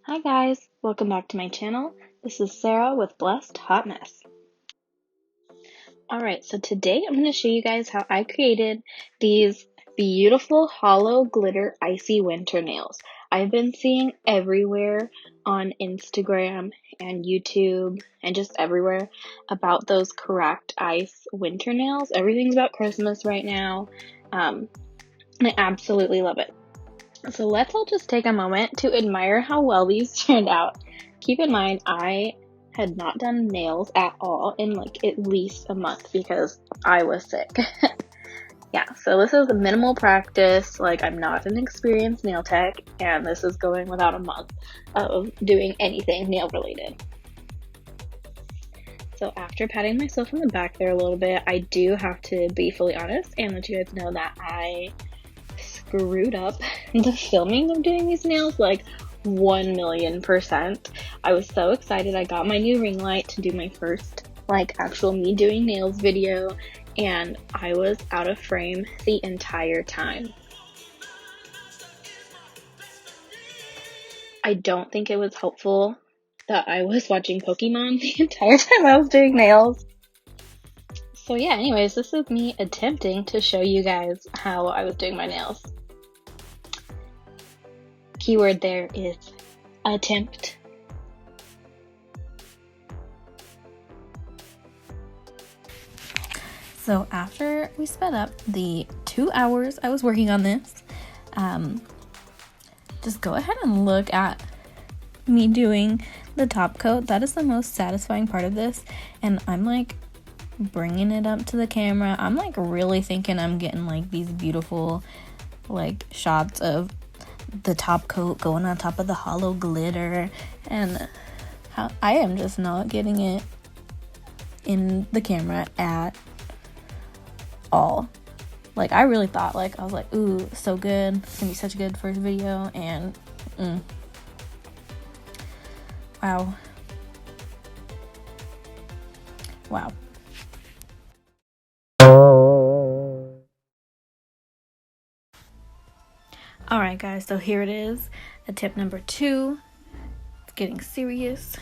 Hi guys, welcome back to my channel. This is Sarah with Blessed Hot Mess. Alright, so today I'm going to show you guys how I created these beautiful hollow glitter icy winter nails. I've been seeing everywhere on Instagram and YouTube and just everywhere about those cracked ice winter nails. Everything's about Christmas right now, and I absolutely love it. So let's all just take a moment to admire how well these turned out. Keep in mind, I had not done nails at all in like at least a month because I was sick. Yeah, so this is a minimal practice. Like, I'm not an experienced nail tech, and this is going without a month of doing anything nail related. So after patting myself on the back there a little bit, I do have to be fully honest and let you guys know that I screwed up the filming of doing these nails like 1,000,000%. I was so excited. I got my new ring light to do my first like actual me doing nails video, and I was out of frame the entire time. I don't think it was helpful that I was watching Pokemon the entire time I was doing nails. So yeah, anyways, this is me attempting to show you guys how I was doing my nails. Keyword there is attempt. So after we sped up the 2 hours I was working on this, just go ahead and look at me doing the top coat. That is the most satisfying part of this, and I'm like bringing it up to the camera. I'm like really thinking I'm getting like these beautiful like shots of the top coat going on top of the hollow glitter, and I am just not getting it in the camera at all. Like, I really thought, like, I was like, ooh, so good, it's gonna be such a good first video, and wow. Alright guys, so here it is, attempt number 2. It's getting serious.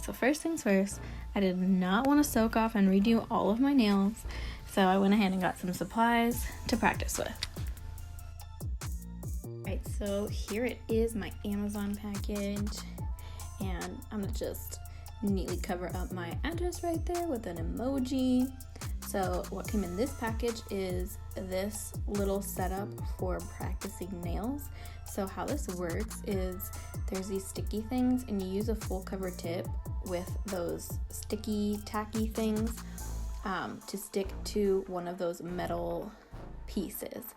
So first things first, I did not want to soak off and redo all of my nails, so I went ahead and got some supplies to practice with. Alright, so here it is, my Amazon package, and I'm gonna just neatly cover up my address right there with an emoji. So what came in this package is this little setup for practicing nails. So how this works is there's these sticky things, and you use a full cover tip with those sticky tacky things to stick to one of those metal pieces.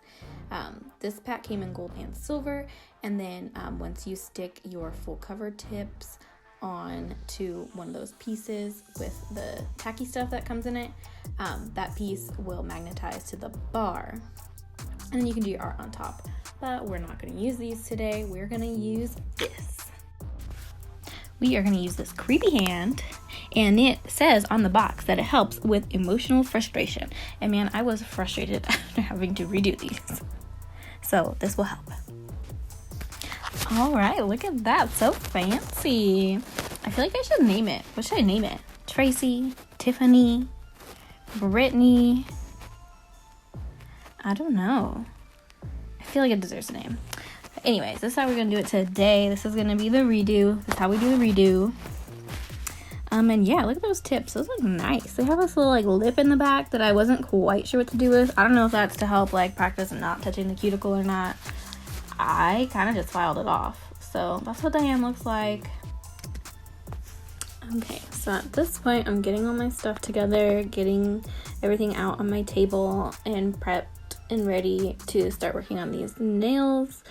This pack came in gold and silver, and then once you stick your full cover tips on to one of those pieces with the tacky stuff that comes in it, that piece will magnetize to the bar, and then you can do your art on top. But we're not going to use these today. We're going to use this. We are going to use this creepy hand, and it says on the box that it helps with emotional frustration. And man, I was frustrated after having to redo these, so this will help. All right, look at that, so fancy. I feel like I should name it. What should I name it? Tracy, Tiffany, Brittany. I don't know. I feel like it deserves a name. But anyways, this is how we're gonna do it today. This is gonna be the redo. This is how we do the redo. And yeah, look at those tips. Those look nice. They have this little like lip in the back that I wasn't quite sure what to do with. I don't know if that's to help like practice not touching the cuticle or not. I kind of just filed it off. So that's what Diane looks like. Okay, so at this point, I'm getting all my stuff together, getting everything out on my table, and prepped and ready to start working on these nails.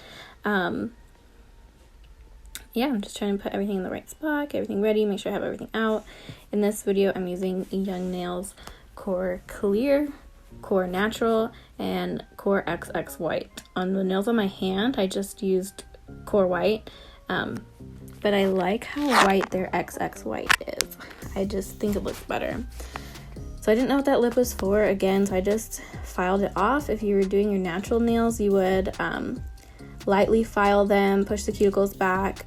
Yeah, I'm just trying to put everything in the right spot, get everything ready, make sure I have everything out. In this video, I'm using Young Nails Core Clear, Core Natural, and Core XX White. On the nails on my hand, I just used Core White, but I like how white their XX White is. I just think it looks better. So I didn't know what that lip was for, again, so I just filed it off. If you were doing your natural nails, you would lightly file them, push the cuticles back,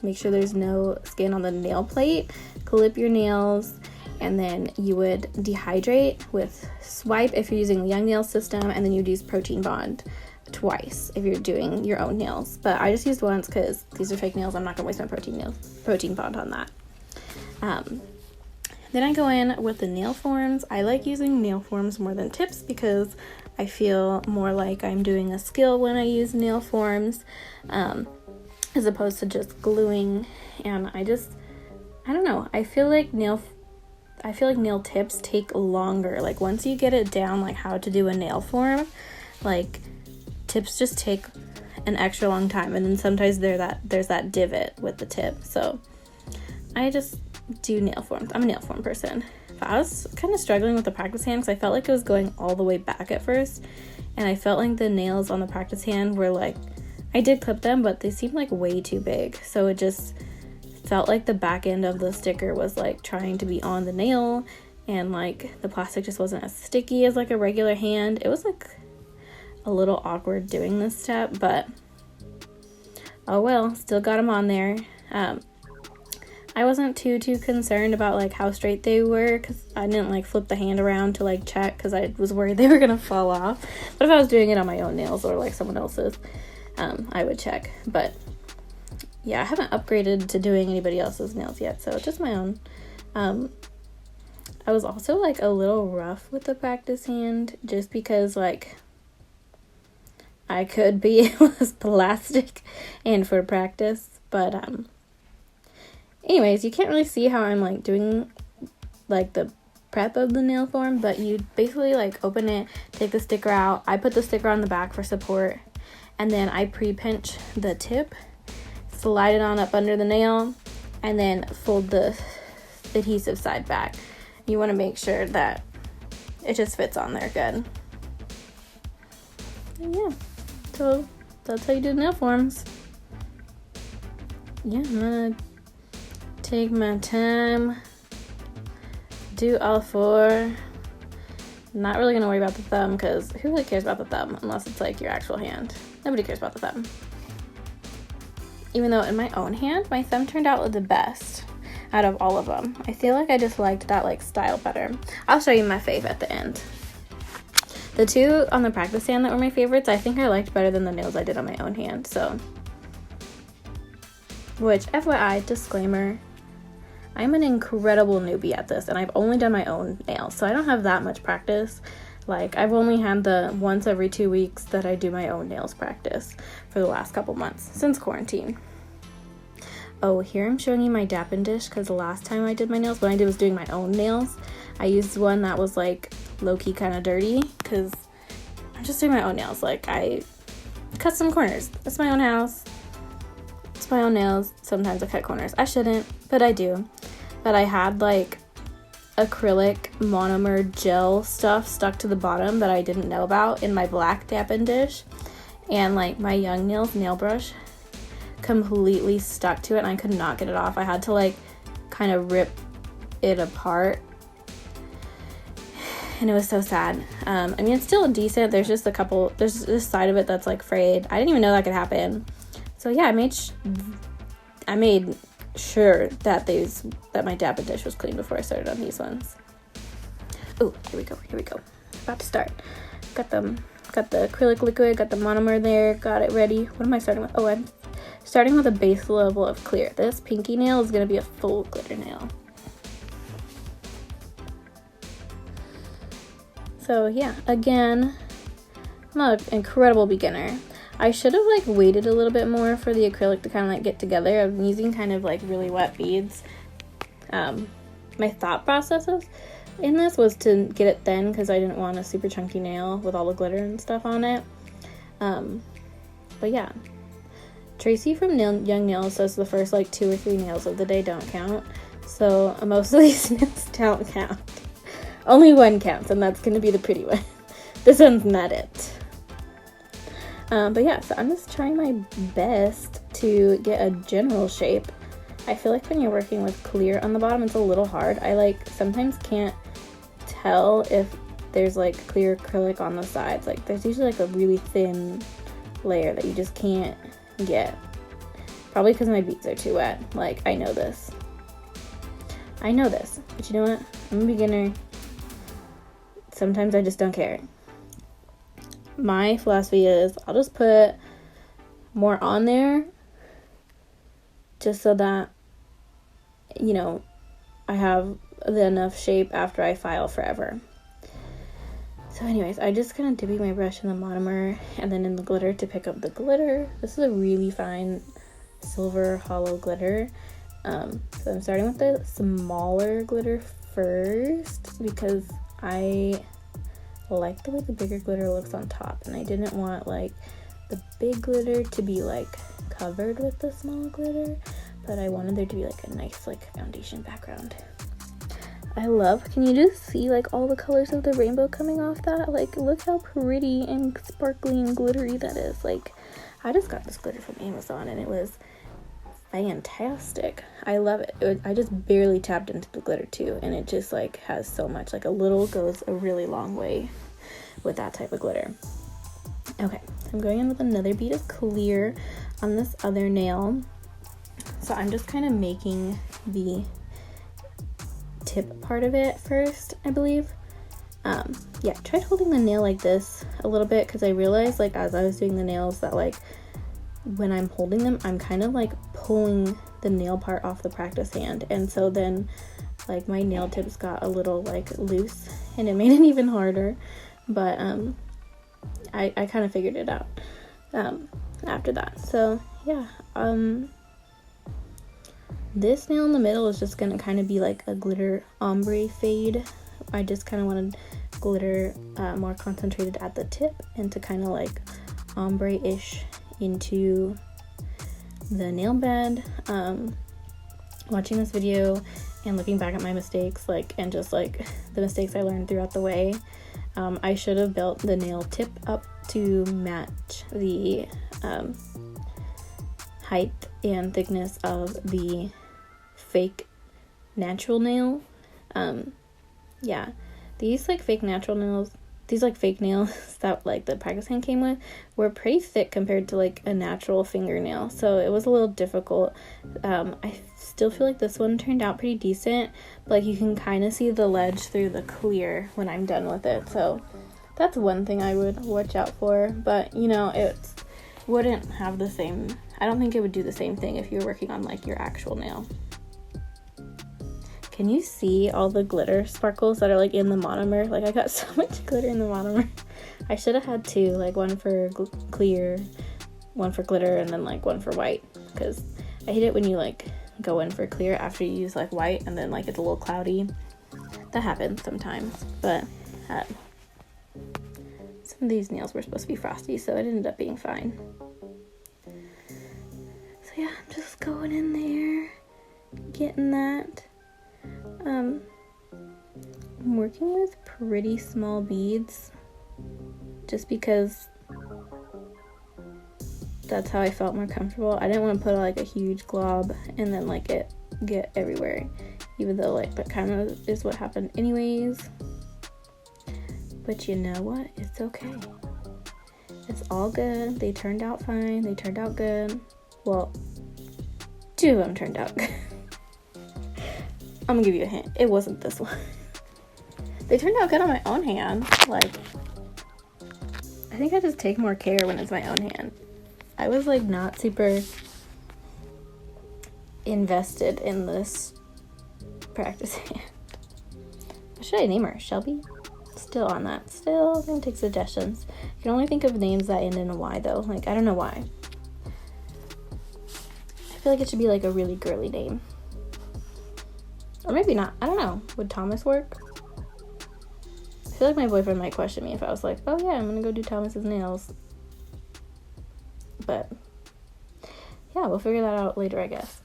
make sure there's no skin on the nail plate, clip your nails, and then you would dehydrate with Swipe if you're using the Young Nails system, and then you'd use Protein Bond twice if you're doing your own nails. But I just used once because these are fake nails. I'm not gonna waste my protein bond on that. Then I go in with the nail forms. I like using nail forms more than tips because I feel more like I'm doing a skill when I use nail forms, as opposed to just gluing. And I don't know. I feel like nail tips take longer. Like once you get it down, like how to do a nail form, like tips just take an extra long time, and then sometimes there's that divot with the tip. So I just do nail forms. I'm a nail form person. But I was kind of struggling with the practice hand because I felt like it was going all the way back at first, and I felt like the nails on the practice hand were like, I did clip them, but they seemed like way too big. So it just felt like the back end of the sticker was like trying to be on the nail, and like the plastic just wasn't as sticky as like a regular hand. It was like a little awkward doing this step, but oh well, still got them on there. I wasn't too concerned about like how straight they were because I didn't like flip the hand around to like check because I was worried they were gonna fall off. But if I was doing it on my own nails or like someone else's, I would check. But yeah, I haven't upgraded to doing anybody else's nails yet, so just my own. I was also like a little rough with the practice hand just because like I could be, it was plastic and for practice, but anyways, you can't really see how I'm like doing like the prep of the nail form, but you basically like open it, take the sticker out. I put the sticker on the back for support, and then I pre-pinch the tip, slide it on up under the nail, and then fold the adhesive side back. You want to make sure that it just fits on there good. And yeah, so that's how you do nail forms. Yeah, I'm gonna take my time, do all four. Not really gonna worry about the thumb because who really cares about the thumb unless it's like your actual hand? Nobody cares about the thumb. Even though in my own hand, my thumb turned out the best out of all of them. I feel like I just liked that like style better. I'll show you my fave at the end. The two on the practice hand that were my favorites, I think I liked better than the nails I did on my own hand. So, which FYI, disclaimer, I'm an incredible newbie at this, and I've only done my own nails, so I don't have that much practice. Like, I've only had the once every 2 weeks that I do my own nails practice for the last couple months, since quarantine. Oh, here I'm showing you my Dappin dish, because the last time I did my nails, when I was doing my own nails, I used one that was, like, low-key kind of dirty, because I'm just doing my own nails. Like, I cut some corners. It's my own house. It's my own nails. Sometimes I cut corners. I shouldn't, but I do. But I had like acrylic monomer gel stuff stuck to the bottom that I didn't know about in my black Dappin dish, and like my Young Nails nail brush completely stuck to it and I could not get it off. I had to like kind of rip it apart, and it was so sad. I mean, it's still decent. There's just there's this side of it that's like frayed. I didn't even know that could happen. So yeah, I made sure that my Dappin dish was clean before I started on these ones. Oh, here we go. About to start. Got the acrylic liquid, got the monomer there, got it ready. What am I starting with? Oh, I'm starting with a base level of clear. This pinky nail is going to be a full glitter nail. So yeah, again, I'm not an incredible beginner. I should have like waited a little bit more for the acrylic to kind of like get together. I'm using kind of like really wet beads. My thought processes in this was to get it thin because I didn't want a super chunky nail with all the glitter and stuff on it. But yeah, Tracy from Young Nails says the first like 2 or 3 nails of the day don't count. So most of these nails don't count. Only one counts, and that's going to be the pretty one. This one's not it. But yeah, so I'm just trying my best to get a general shape. I feel like when you're working with clear on the bottom, it's a little hard. I like sometimes can't tell if there's like clear acrylic on the sides. Like there's usually like a really thin layer that you just can't get. Probably because my beads are too wet. Like, I know this. But you know what? I'm a beginner. Sometimes I just don't care. My philosophy is I'll just put more on there just so that, you know, I have enough shape after I file forever. So anyways, I just kind of dipping my brush in the monomer and then in the glitter to pick up the glitter. This is a really fine silver hollow glitter. So I'm starting with the smaller glitter first because I like the way the bigger glitter looks on top, and I didn't want like the big glitter to be like covered with the small glitter, but I wanted there to be like a nice like foundation background. Can you just see like all the colors of the rainbow coming off that? Like, look how pretty and sparkly and glittery that is. Like, I just got this glitter from Amazon and it was fantastic. I love it. I just barely tapped into the glitter too, and it just like has so much. Like, a little goes a really long way with that type of glitter. Okay, so I'm going in with another bead of clear on this other nail. So I'm just kind of making the tip part of it first, I believe. Yeah, tried holding the nail like this a little bit because I realized like as I was doing the nails that like when I'm holding them, I'm kind of like pulling the nail part off the practice hand, and so then like my nail tips got a little like loose and it made it even harder, but I kind of figured it out after that. So yeah, this nail in the middle is just gonna kind of be like a glitter ombre fade. I just kind of wanted glitter more concentrated at the tip and to kind of like ombre-ish into the nail bed. Watching this video and looking back at my mistakes, like, and just like the mistakes I learned throughout the way, I should have built the nail tip up to match the height and thickness of the fake natural nail. Yeah, these like fake natural nails, these like fake nails that like the practice hand came with were pretty thick compared to like a natural fingernail, so it was a little difficult. I still feel like this one turned out pretty decent, but like you can kind of see the ledge through the clear when I'm done with it, so that's one thing I would watch out for. But you know, it wouldn't have the same, I don't think it would do the same thing if you were working on like your actual nail. Can you see all the glitter sparkles that are like in the monomer? Like, I got so much glitter in the monomer. I should have had two, like one for clear, one for glitter, and then like one for white, because I hate it when you like go in for clear after you use like white and then like it's a little cloudy. That happens sometimes, but some of these nails were supposed to be frosty, so it ended up being fine. So yeah, I'm just going in there, getting that. I'm working with pretty small beads just because that's how I felt more comfortable. I didn't want to put like a huge glob and then like it get everywhere, even though like that kind of is what happened anyways. But you know what? It's okay. It's all good. They turned out fine. They turned out good. Well, two of them turned out good. I'm gonna give you a hint. It wasn't this one. They turned out good on my own hand. Like, I think I just take more care when it's my own hand. I was like not super invested in this practice hand. What should I name her? Shelby? Still on that. Still gonna take suggestions. I can only think of names that end in a Y though. Like, I don't know why. I feel like it should be like a really girly name. Or maybe not. I don't know. Would Thomas work? I feel like my boyfriend might question me if I was like, oh yeah, I'm gonna go do Thomas's nails. But yeah, we'll figure that out later, I guess.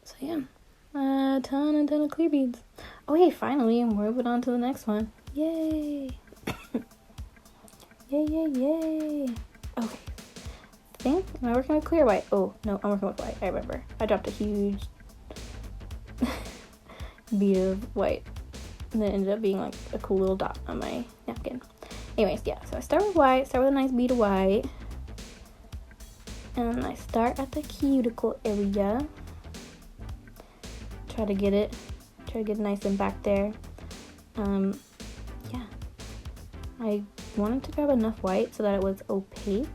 So yeah, a ton of clear beads. Oh hey, finally, we're moving on to the next one. Yay! Yay! Okay. Am I working with clear or white? Oh, no, I'm working with white. I remember. I dropped a huge bead of white. And then it ended up being like a cool little dot on my napkin. Anyways, yeah, so I start with white, start with a nice bead of white. And I start at the cuticle area. Try to get it nice and back there. Yeah. I wanted to grab enough white so that it was opaque.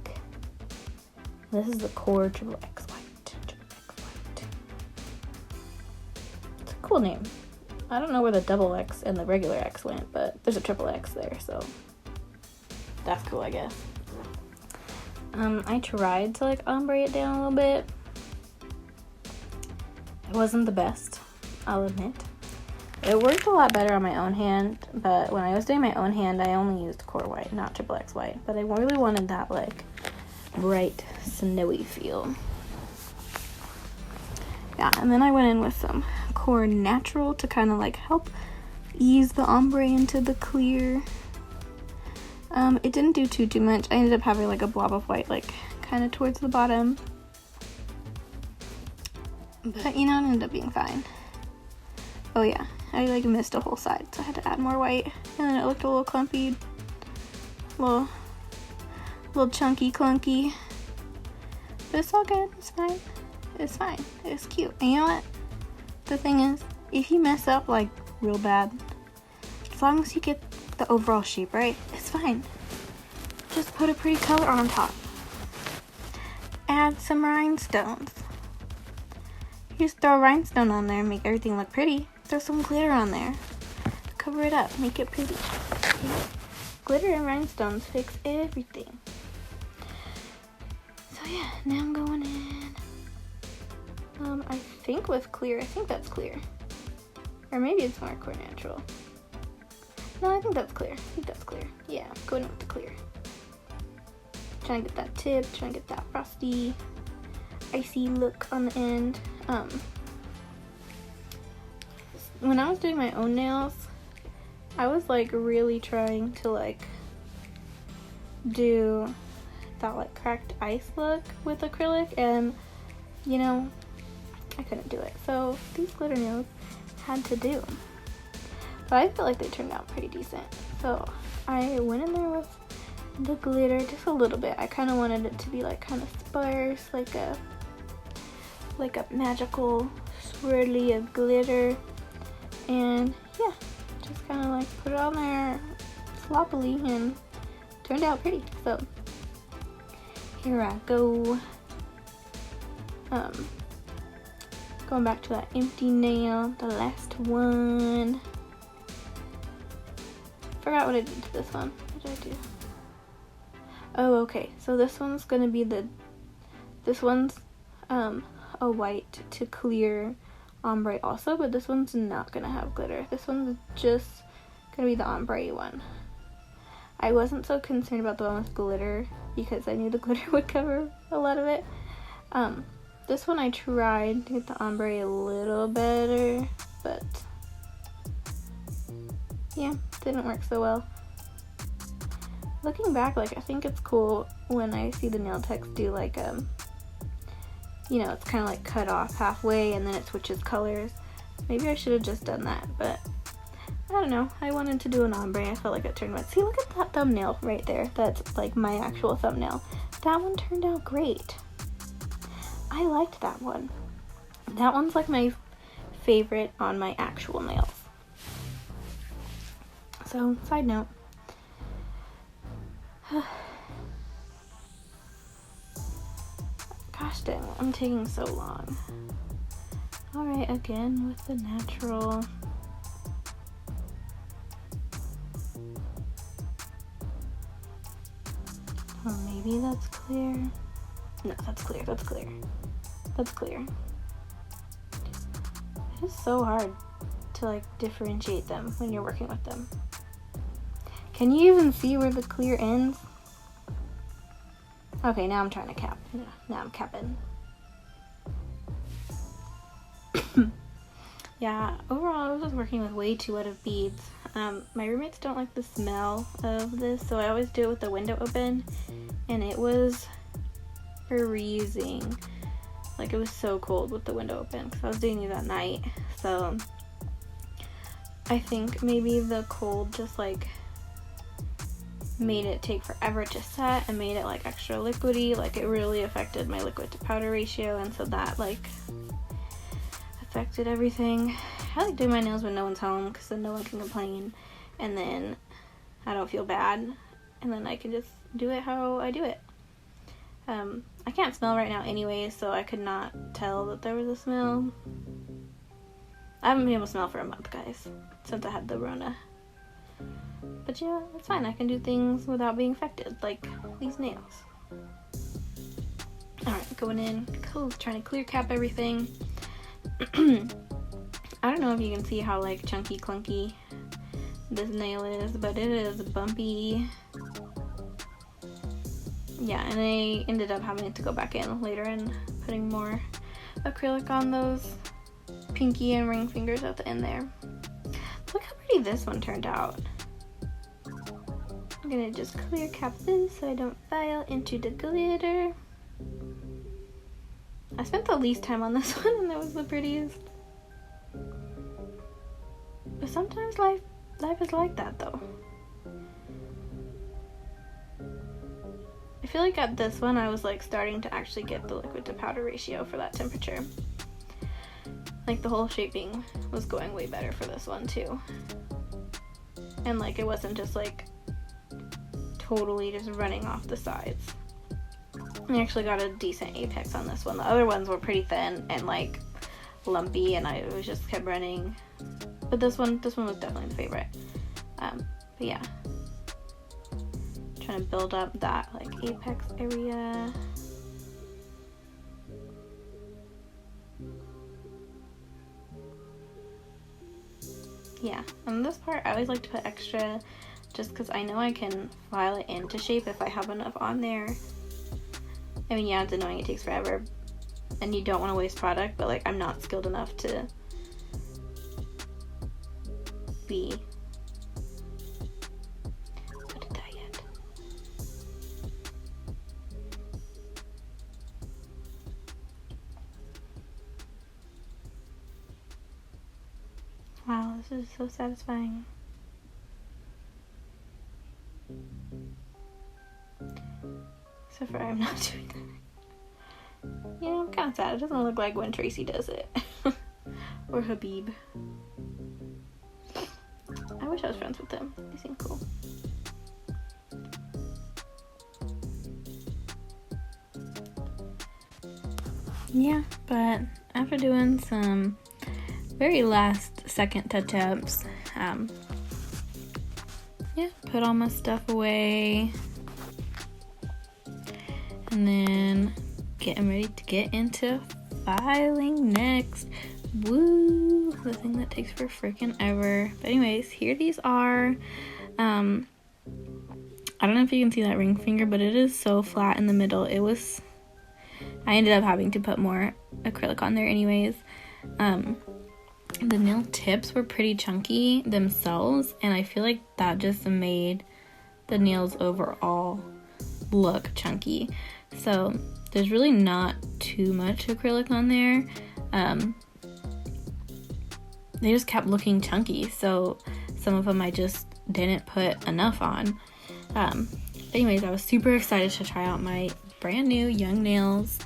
This is the core triple X white. It's a cool name. I don't know where the double X and the regular X went, but there's a triple X there, so that's cool, I guess. I tried to like ombre it down a little bit. It wasn't the best, I'll admit. It worked a lot better on my own hand, but when I was doing my own hand, I only used core white, not triple X white. But I really wanted that like bright, snowy feel. Yeah, and then I went in with some core natural to kind of like help ease the ombre into the clear. It didn't do too much. I ended up having like a blob of white like kind of towards the bottom. But you know, it ended up being fine. Oh yeah, I like missed a whole side, so I had to add more white. And then it looked a little clumpy. Little chunky clunky. But it's all good, it's fine. It's fine. It's cute. And you know what? The thing is, if you mess up like real bad, as long as you get the overall shape right, it's fine. Just put a pretty color on top. Add some rhinestones. You just throw a rhinestone on there and make everything look pretty. Throw some glitter on there. Cover it up, make it pretty. Okay? Glitter and rhinestones fix everything. So yeah, now I'm going in. I think with clear, I think that's clear. Or maybe it's more core natural. No, I think that's clear. Yeah, I'm going with the clear. Trying to get that tip, trying to get that frosty, icy look on the end. When I was doing my own nails, I was like really trying to like do that like cracked ice look with acrylic, and you know, I couldn't do it. So these glitter nails had to do. But I feel like they turned out pretty decent. So I went in there with the glitter just a little bit. I kind of wanted it to be like kind of sparse, like a magical swirly of glitter. And yeah, just kind of like put it on there sloppily and turned out pretty. So here I go. Going back to that empty nail, the last one. Forgot what I did to this one. What did I do? Oh, okay. So this one's gonna be this one's a white to clear ombre also, but this one's not gonna have glitter. This one's just gonna be the ombre one. I wasn't so concerned about the one with glitter because I knew the glitter would cover a lot of it. This one I tried to get the ombre a little better, but yeah, didn't work so well. Looking back, like I think it's cool when I see the nail techs do like you know, it's kind of like cut off halfway and then it switches colors. Maybe I should have just done that, but I don't know. I wanted to do an ombre. I felt like it turned out. See, look at that thumbnail right there. That's like my actual thumbnail. That one turned out great. I liked that one. That one's like my favorite on my actual nails. So, side note. Gosh dang it, I'm taking so long. Alright, again with the natural. Oh, maybe that's clear. No, that's clear, that's clear. That's clear. It is so hard to like differentiate them when you're working with them. Can you even see where the clear ends? Okay, now I'm trying to cap. Now I'm capping. Yeah, overall I was just working with way too lot of beads. My roommates don't like the smell of this, so I always do it with the window open, and it was freezing. Like, it was so cold with the window open because I was doing these at night. So I think maybe the cold just like made it take forever to set and made it like extra liquidy. Like it really affected my liquid to powder ratio, and so that like affected everything. I like doing my nails when no one's home because then no one can complain, and then I don't feel bad, and then I can just do it how I do it. I can't smell right now anyway, so I could not tell that there was a smell. I haven't been able to smell for a month, guys, since I had the Rona. But yeah, it's fine. I can do things without being affected, like these nails. Alright, going in, cool, trying to clear cap everything. I don't know if you can see how like chunky clunky this nail is, but it is bumpy. Yeah, and I ended up having to go back in later and putting more acrylic on those pinky and ring fingers at the end there. Look how pretty this one turned out. I'm gonna just clear cap this so I don't file into the glitter. I spent the least time on this one and that was the prettiest. But sometimes life is like that though. I feel like at this one I was like starting to actually get the liquid to powder ratio for that temperature. Like the whole shaping was going way better for this one too. And like it wasn't just like totally just running off the sides. I actually got a decent apex on this one. The other ones were pretty thin and like lumpy, and I was just kept running. But this one was definitely the favorite. But yeah, trying to build up that like apex area. Yeah, and this part I always like to put extra just because I know I can file it into shape if I have enough on there. I mean, yeah, it's annoying, it takes forever and you don't want to waste product, but like I'm not skilled enough to be good at that yet. Wow, this is so satisfying. Except for I'm not doing that. Yeah, I'm kind of sad. It doesn't look like when Tracy does it. Or Habib. I wish I was friends with them. They seem cool. Yeah, but after doing some very last second touch-ups, yeah, put all my stuff away. And then getting ready to get into filing next. Woo! The thing that takes for freaking ever. But anyways, here these are. I don't know if you can see that ring finger, but it is so flat in the middle. I ended up having to put more acrylic on there anyways. The nail tips were pretty chunky themselves, and I feel like that just made the nails overall look chunky. So there's really not too much acrylic on there. They just kept looking chunky, so some of them I just didn't put enough on. Anyways, I was super excited to try out my brand new Young Nails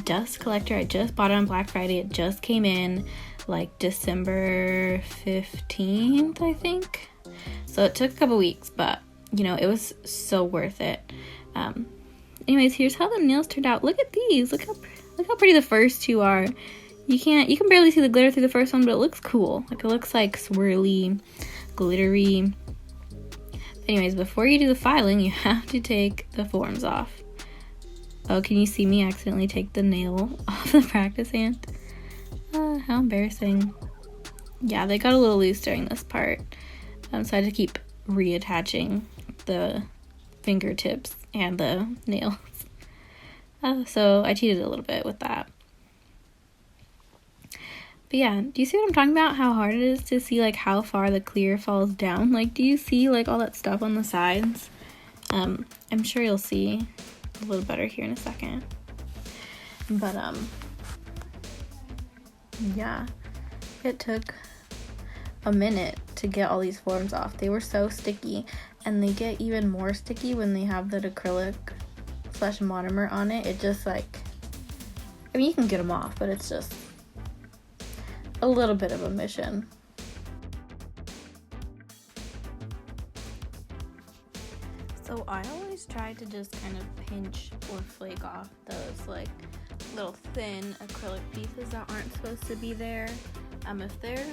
dust collector. I just bought it on Black Friday. It just came in like December 15th, I think. So it took a couple weeks, but you know, it was so worth it. Anyways, here's how the nails turned out. Look at these. Look how pretty the first two are. You can barely see the glitter through the first one, but it looks cool. Like it looks like swirly, glittery. Anyways, before you do the filing, you have to take the forms off. Oh, can you see me accidentally take the nail off the practice hand? How embarrassing. Yeah, they got a little loose during this part. So I had to keep reattaching the fingertips and the nails. So I cheated a little bit with that. But yeah, do you see what I'm talking about? How hard it is to see like how far the clear falls down? Like, do you see like all that stuff on the sides? I'm sure you'll see a little better here in a second. But yeah, it took a minute to get all these forms off. They were so sticky. and they get even more sticky when they have that acrylic / monomer on it. It just like, I mean, you can get them off, but it's just a little bit of a mission. So I always try to just kind of pinch or flake off those like little thin acrylic pieces that aren't supposed to be there. If they're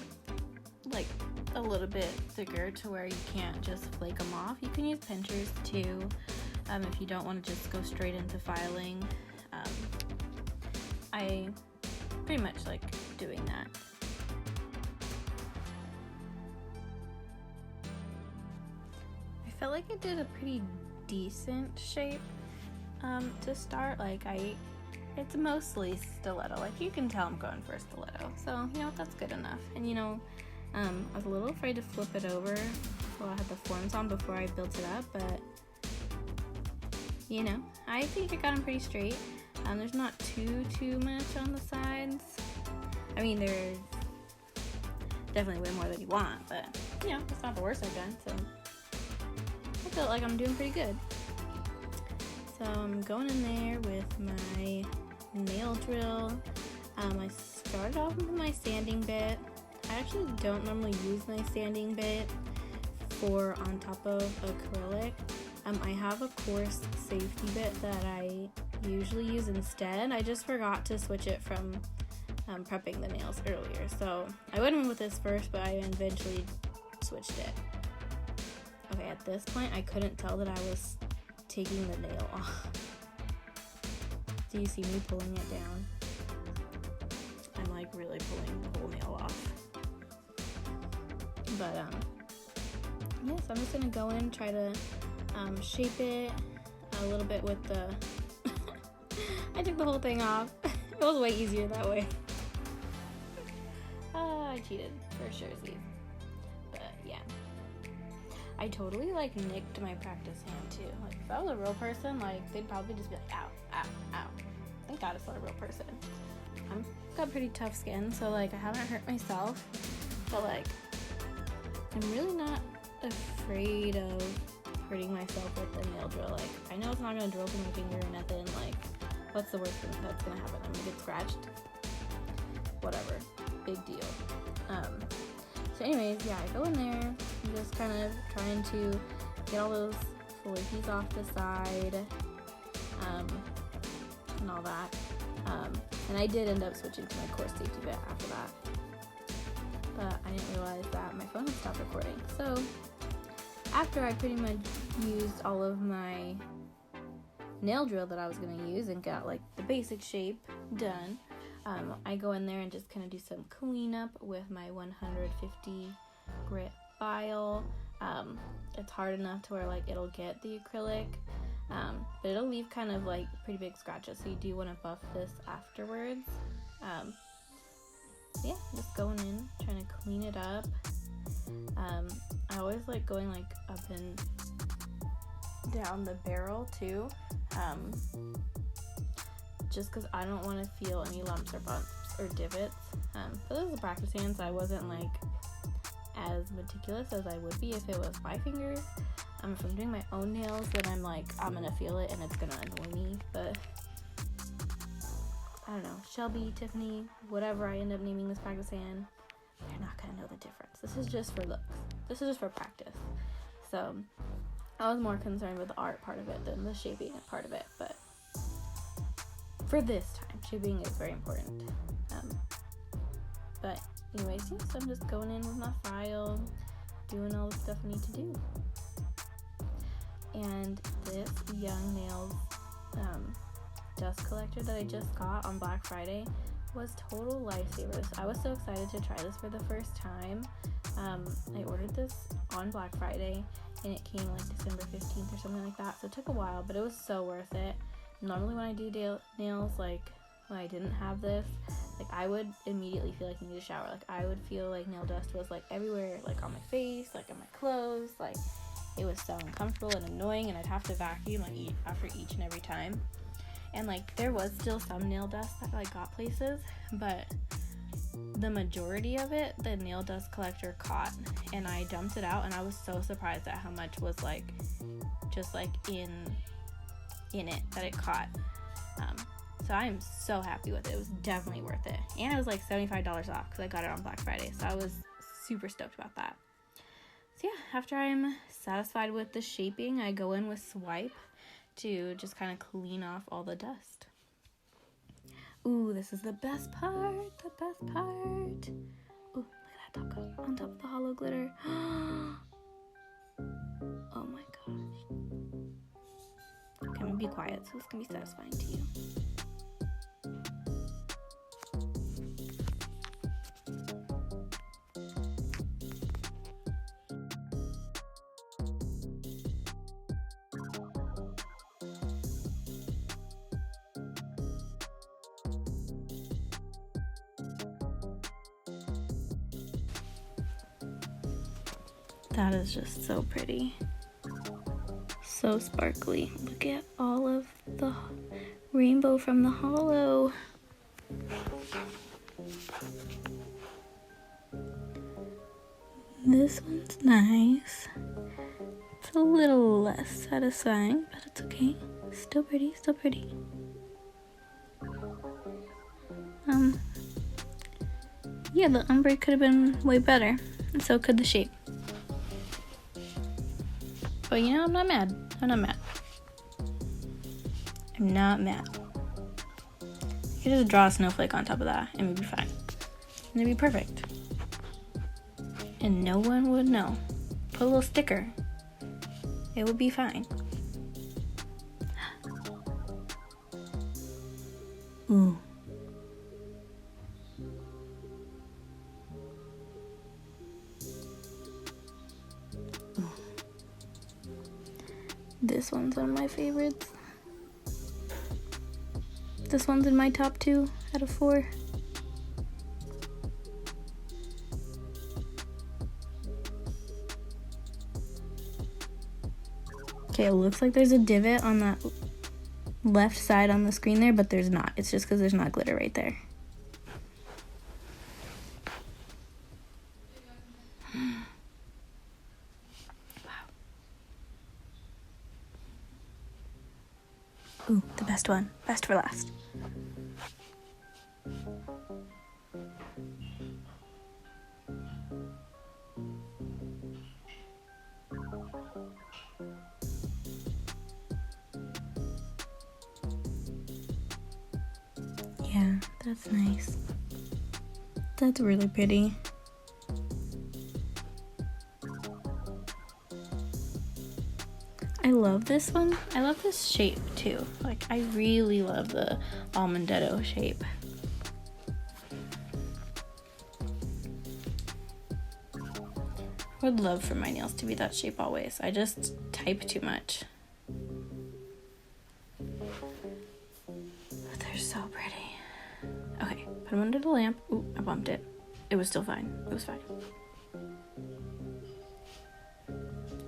like a little bit thicker to where you can't just flake them off, you can use pinchers too. If you don't want to just go straight into filing. I pretty much like doing that. I felt like it did a pretty decent shape to start. Like it's mostly stiletto. Like you can tell I'm going for a stiletto. So, you know, that's good enough. And you know, I was a little afraid to flip it over while I had the forms on before I built it up, but you know, I think I got them pretty straight. There's not too much on the sides. I mean, there's definitely way more than you want, but you know, it's not the worst I've done, so I feel like I'm doing pretty good. So I'm going in there with my nail drill. I started off with my sanding bit. I actually don't normally use my sanding bit for on top of acrylic. I have a coarse safety bit that I usually use instead. I just forgot to switch it from prepping the nails earlier. So I went in with this first, but I eventually switched it. Okay, at this point, I couldn't tell that I was taking the nail off. Do you see me pulling it down? I'm like really pulling the whole nail off. But yeah, so I'm just gonna go in, try to shape it a little bit with the I took the whole thing off. It was way easier that way. I cheated for sure, see. But yeah, I totally like nicked my practice hand too. Like if I was a real person, like they'd probably just be like, ow, ow, ow. Thank God it's not a real person. I've got pretty tough skin, so like I haven't hurt myself, but like I'm really not afraid of hurting myself with the nail drill. Like I know it's not gonna drill through my finger or nothing. Like what's the worst thing that's gonna happen? I'm gonna get scratched. Whatever, big deal. So anyways, yeah, I go in there. I'm just kind of trying to get all those flakies off the side, and all that. And I did end up switching to my coarse safety bit after that. But I didn't realize that my phone had stopped recording. So after I pretty much used all of my nail drill that I was going to use and got like the basic shape done, I go in there and just kind of do some cleanup with my 150 grit file. It's hard enough to where like it'll get the acrylic, but it'll leave kind of like pretty big scratches, so you do want to buff this afterwards. Yeah, just going in, trying to clean it up. I always like going like up and down the barrel too, just because I don't want to feel any lumps or bumps or divots. But this is a practice hand, so I wasn't like as meticulous as I would be if it was my fingers. If I'm doing my own nails, then I'm like, I'm gonna feel it and it's gonna annoy me. But I don't know, Shelby, Tiffany, whatever I end up naming this practice hand, they're not gonna know the difference. This is just for looks. This is just for practice. So I was more concerned with the art part of it than the shaping part of it. But for this time, shaping is very important. But anyways, yeah, so I'm just going in with my file, doing all the stuff I need to do. And this Young Nails dust collector that I just got on Black Friday was total lifesavers. I was so excited to try this for the first time. I ordered this on Black Friday and it came like December 15th or something like that, so it took a while, but it was so worth it. Normally when I do nails, like when I didn't have this, like I would immediately feel like I need a shower. Like I would feel like nail dust was like everywhere, like on my face, like on my clothes. Like it was so uncomfortable and annoying, and I'd have to vacuum like after each and every time. And like there was still some nail dust that like got places, but the majority of it, the nail dust collector caught, and I dumped it out, and I was so surprised at how much was like just like in it that it caught. So I am so happy with it. It was definitely worth it, and it was like $75 off because I got it on Black Friday, so I was super stoked about that. So yeah, after I'm satisfied with the shaping, I go in with Swipe to just kind of clean off all the dust. Ooh, this is the best part, Ooh, look at that top coat on top of the Holo glitter. Oh my gosh. Okay, I'm gonna be quiet so this can be satisfying to you. That is just so pretty. So sparkly. Look at all of the rainbow from the Holo. This one's nice. It's a little less satisfying, but it's okay. Still pretty, still pretty. Yeah, the ombre could have been way better, and so could the shape. But you know, I'm not mad. I'm not mad. You could just draw a snowflake on top of that and it'd be fine. And it'd be perfect. And no one would know. Put a little sticker. It would be fine. Ooh. This one's one of my favorites. This one's in my top 2 out of 4. Okay, it looks like there's a divot on that left side on the screen there, but there's not. It's just because there's not glitter right there. Ooh, the best one. Best for last. Yeah, that's nice. That's really pretty. I love this one. I love this shape too. Like, I really love the almondetto shape. I would love for my nails to be that shape always. I just type too much. But they're so pretty. Okay, put them under the lamp. Ooh, I bumped it. It was still fine. It was fine.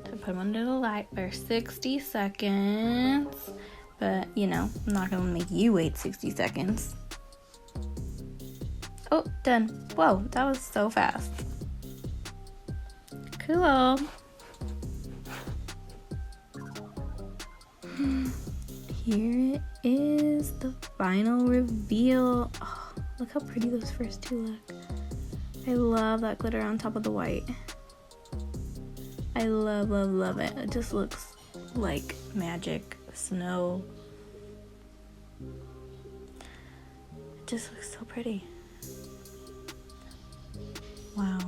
Put them under the light for 60 seconds. But, you know, I'm not going to make you wait 60 seconds. Oh, done. Whoa, that was so fast. Cool. Here it is, the final reveal. Oh, look how pretty those first 2 look. I love that glitter on top of the white. I love, love, love it. It just looks like magic, snow. It just looks so pretty. Wow.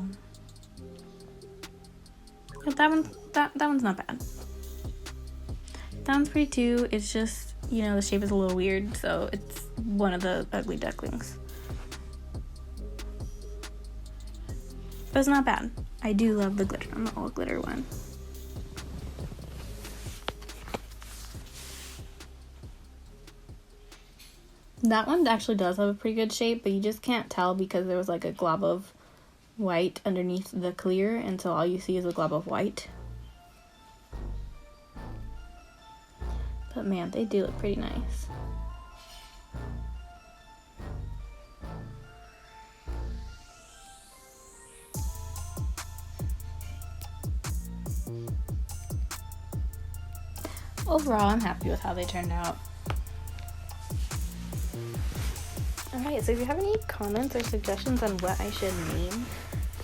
But that one's not bad. That one's pretty too. It's just, you know, the shape is a little weird, so it's one of the ugly ducklings. But it's not bad. I do love the glitter on the all glitter one. That one actually does have a pretty good shape, but you just can't tell because there was like a glob of white underneath the clear, and so all you see is a glob of white. But man, they do look pretty nice. overall, I'm happy with how they turned out. Alright, so if you have any comments or suggestions on what I should name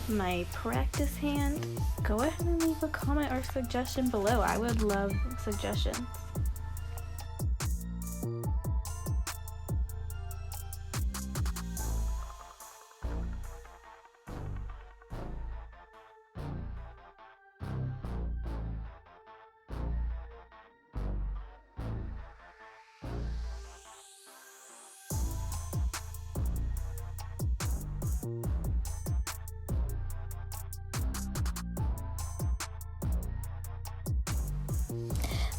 my practice hand, go ahead and leave a comment or suggestion below. I would love suggestions.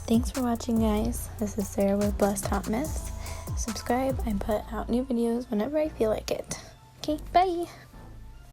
Thanks for watching, guys. This is Sarah with Blessed Hot Mess. Subscribe. I put out new videos whenever I feel like it. Okay, bye!